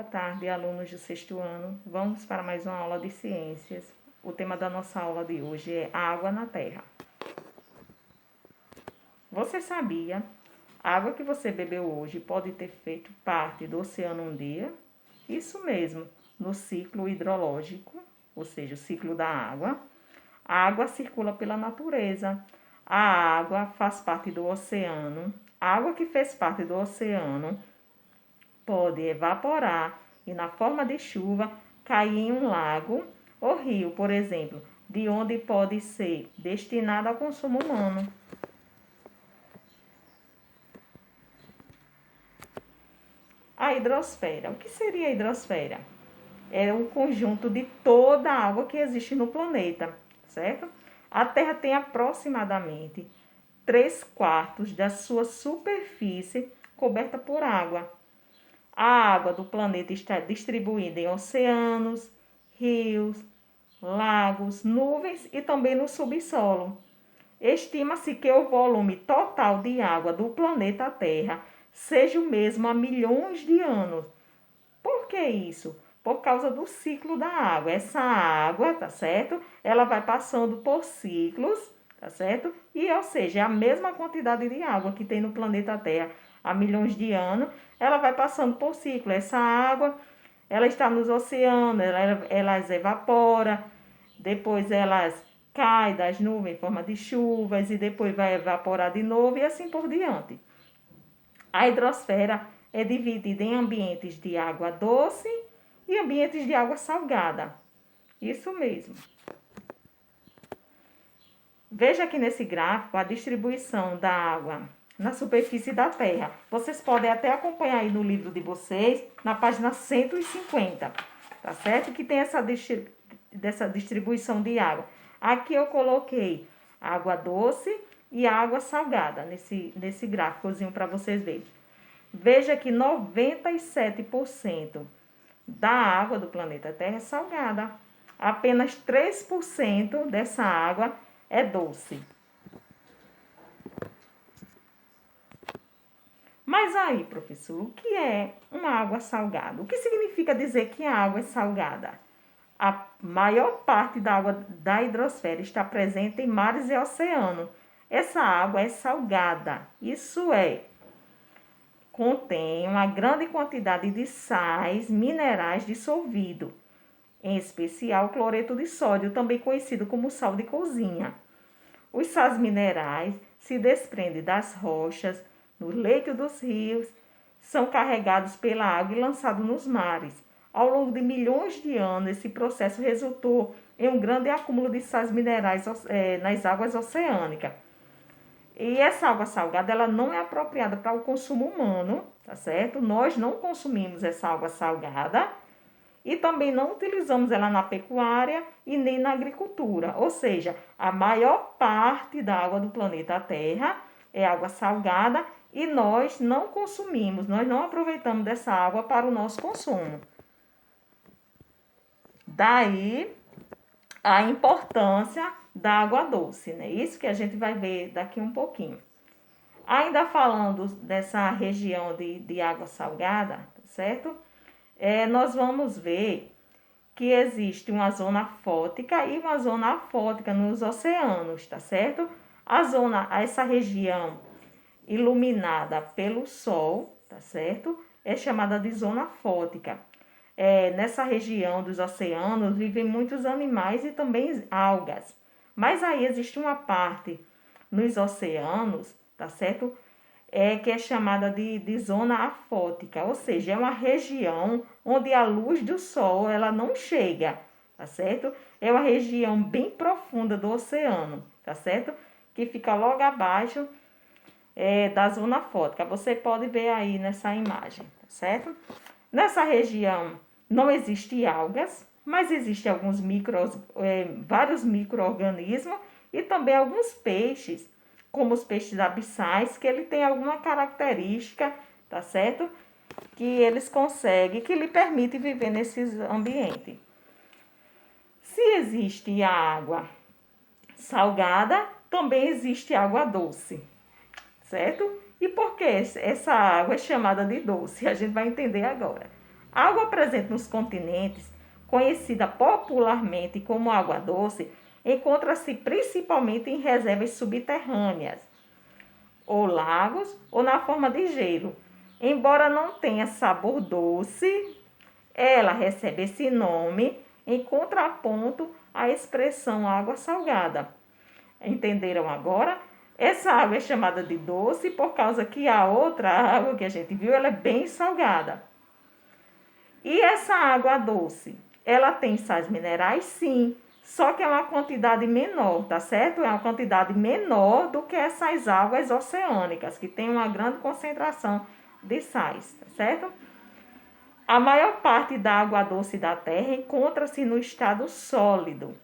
Boa tarde, alunos do sexto ano. Vamos para mais uma aula de ciências. O tema da nossa aula de hoje é água na Terra. Você sabia? A água que você bebeu hoje pode ter feito parte do oceano um dia? Isso mesmo, no ciclo hidrológico, ou seja, o ciclo da água. A água circula pela natureza. A água faz parte do oceano. A água que fez parte do oceano pode evaporar e, na forma de chuva, cair em um lago ou rio, por exemplo, de onde pode ser destinada ao consumo humano. A hidrosfera. O que seria a hidrosfera? É o conjunto de toda a água que existe no planeta, certo? A Terra tem aproximadamente 3/4 da sua superfície coberta por água. A água do planeta está distribuída em oceanos, rios, lagos, nuvens e também no subsolo. Estima-se que o volume total de água do planeta Terra seja o mesmo há milhões de anos. Por que isso? Por causa do ciclo da água. Essa água, tá certo? Ela vai passando por ciclos, tá certo? E, ou seja, é a mesma quantidade de água que tem no planeta Terra há milhões de anos, ela vai passando por ciclo. Essa água, ela está nos oceanos, elas evaporam, depois elas caem das nuvens em forma de chuvas e depois vai evaporar de novo e assim por diante. A hidrosfera é dividida em ambientes de água doce e ambientes de água salgada. Isso mesmo. Veja aqui nesse gráfico a distribuição da água na superfície da Terra. Vocês podem até acompanhar aí no livro de vocês, na página 150, tá certo? Que tem dessa distribuição de água. Aqui eu coloquei água doce e água salgada nesse gráficozinho para vocês verem. Veja que 97% da água do planeta Terra é salgada. Apenas 3% dessa água é doce. Mas aí, professor, o que é uma água salgada? O que significa dizer que a água é salgada? A maior parte da água da hidrosfera está presente em mares e oceanos. Essa água é salgada, isso é, contém uma grande quantidade de sais minerais dissolvidos, em especial cloreto de sódio, também conhecido como sal de cozinha. Os sais minerais se desprendem das rochas, no leito dos rios, são carregados pela água e lançados nos mares. Ao longo de milhões de anos, esse processo resultou em um grande acúmulo de sais minerais nas águas oceânicas. E essa água salgada, ela não é apropriada para o consumo humano, tá certo? Nós não consumimos essa água salgada e também não utilizamos ela na pecuária e nem na agricultura. Ou seja, a maior parte da água do planeta Terra é água salgada e nós não consumimos, nós não aproveitamos dessa água para o nosso consumo. Daí a importância da água doce, né? Isso que a gente vai ver daqui um pouquinho. Ainda falando dessa região de água salgada, certo? Nós vamos ver que existe uma zona fótica e uma zona afótica nos oceanos, tá certo? Essa região iluminada pelo sol, tá certo? É chamada de zona fótica. Nessa região dos oceanos vivem muitos animais e também algas. Mas aí existe uma parte nos oceanos, tá certo? Que é chamada de zona afótica, ou seja, é uma região onde a luz do sol ela não chega, tá certo? É uma região bem profunda do oceano, tá certo? Que fica logo abaixo da zona afótica. Você pode ver aí nessa imagem, tá certo? Nessa região não existe algas, mas existem vários micro-organismos e também alguns peixes, como os peixes abissais, que ele tem alguma característica, tá certo? Que eles conseguem, que lhe permite viver nesses ambientes. Se existe a água salgada, também existe água doce, certo? E por que essa água é chamada de doce? A gente vai entender agora. A água presente nos continentes, conhecida popularmente como água doce, encontra-se principalmente em reservas subterrâneas, ou lagos, ou na forma de gelo. Embora não tenha sabor doce, ela recebe esse nome em contraponto à expressão água salgada. Entenderam agora? Essa água é chamada de doce por causa que a outra água que a gente viu, ela é bem salgada. E essa água doce, ela tem sais minerais? Sim, só que é uma quantidade menor, tá certo? É uma quantidade menor do que essas águas oceânicas, que tem uma grande concentração de sais, tá certo? A maior parte da água doce da Terra encontra-se no estado sólido,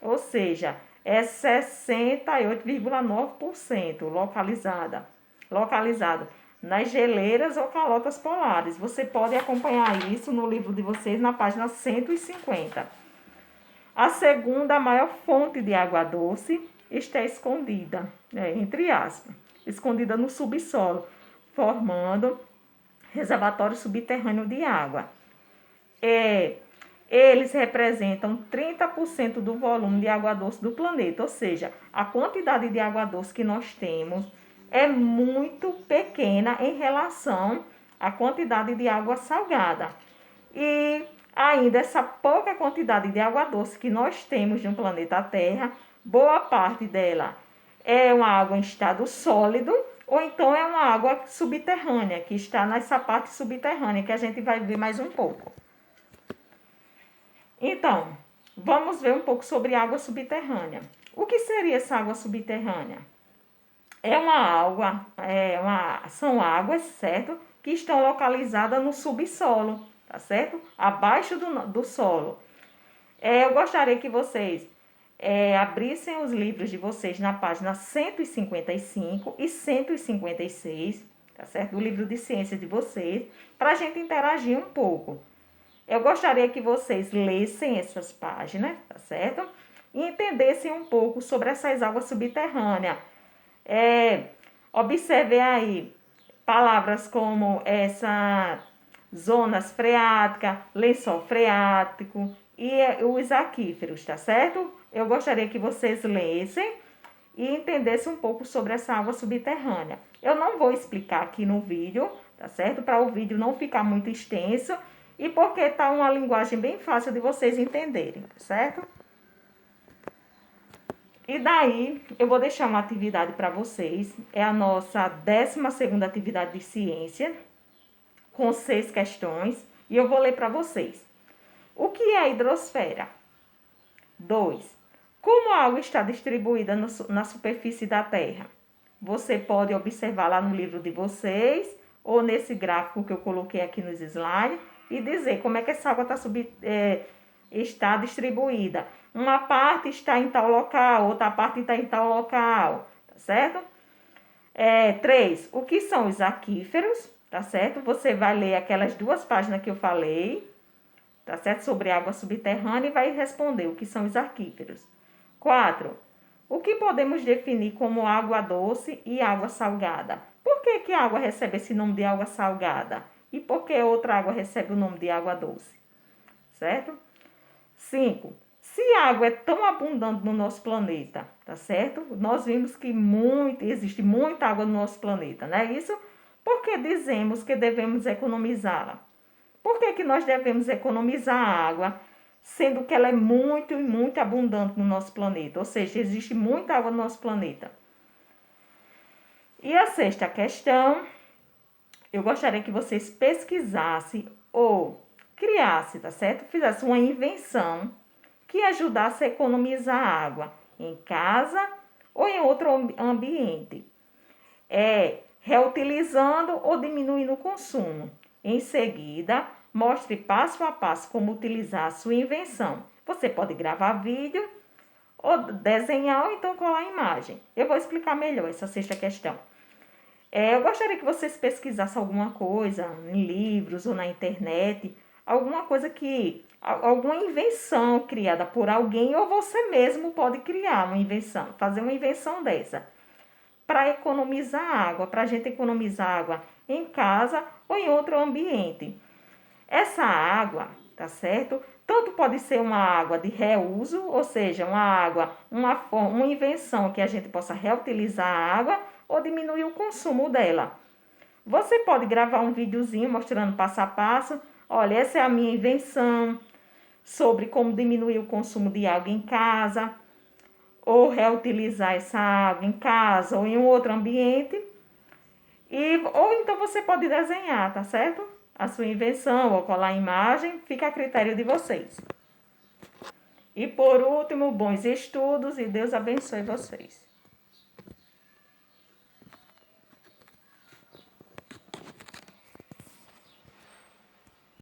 ou seja, é 68,9% localizado nas geleiras ou calotas polares. Você pode acompanhar isso no livro de vocês na página 150. A segunda maior fonte de água doce está escondida, entre aspas, escondida no subsolo, formando reservatório subterrâneo de água. Eles representam 30% do volume de água doce do planeta, ou seja, a quantidade de água doce que nós temos é muito pequena em relação à quantidade de água salgada. E ainda essa pouca quantidade de água doce que nós temos no planeta Terra, boa parte dela é uma água em estado sólido, ou então é uma água subterrânea, que está nessa parte subterrânea, que a gente vai ver mais um pouco. Então, vamos ver um pouco sobre água subterrânea. O que seria essa água subterrânea? São águas, certo? Que estão localizadas no subsolo, tá certo? Abaixo do solo. Eu gostaria que vocês abrissem os livros de vocês na página 155 e 156, tá certo? Do livro de ciência de vocês, para a gente interagir um pouco. Eu gostaria que vocês lessem essas páginas, tá certo? E entendessem um pouco sobre essas águas subterrâneas. Observe aí palavras como essa zonas freáticas, lençol freático e os aquíferos, tá certo? Eu gostaria que vocês lessem e entendessem um pouco sobre essa água subterrânea. Eu não vou explicar aqui no vídeo, tá certo? Para o vídeo não ficar muito extenso e porque tá uma linguagem bem fácil de vocês entenderem, tá certo? E daí, eu vou deixar uma atividade para vocês. É a nossa 12ª atividade de ciência, com 6 questões. E eu vou ler para vocês. O que é a hidrosfera? 2. Como a água está distribuída na superfície da Terra? Você pode observar lá no livro de vocês, ou nesse gráfico que eu coloquei aqui nos slides, e dizer como é que essa água está distribuída. Uma parte está em tal local, outra parte está em tal local, tá certo? 3. O que são os aquíferos, tá certo? Você vai ler aquelas 2 páginas que eu falei, tá certo? Sobre água subterrânea e vai responder o que são os aquíferos. 4. O que podemos definir como água doce e água salgada? Por que a água recebe esse nome de água salgada? E por que outra água recebe o nome de água doce? Certo? 5. Se a água é tão abundante no nosso planeta, tá certo? Nós vimos que existe muita água no nosso planeta, não é isso? Por que dizemos que devemos economizá-la? Por que nós devemos economizar a água, sendo que ela é muito e muito abundante no nosso planeta? Ou seja, existe muita água no nosso planeta. E a 6ª questão, eu gostaria que vocês pesquisassem ou criassem, tá certo? Fizessem uma invenção que ajudasse a economizar água em casa ou em outro ambiente. Reutilizando ou diminuindo o consumo. Em seguida, mostre passo a passo como utilizar a sua invenção. Você pode gravar vídeo, ou desenhar, ou então colar a imagem. Eu vou explicar melhor essa 6ª questão. Eu gostaria que vocês pesquisassem alguma coisa em livros ou na internet, alguma invenção criada por alguém, ou você mesmo pode criar uma invenção, fazer uma invenção dessa, para economizar água, para a gente economizar água em casa ou em outro ambiente. Essa água, tá certo? Tanto pode ser uma água de reuso, ou seja, uma água, uma invenção que a gente possa reutilizar a água ou diminuir o consumo dela. Você pode gravar um videozinho mostrando passo a passo. Olha, essa é a minha invenção sobre como diminuir o consumo de água em casa, ou reutilizar essa água em casa ou em um outro ambiente. Ou então você pode desenhar, tá certo? A sua invenção ou colar a imagem, fica a critério de vocês. E por último, bons estudos e Deus abençoe vocês.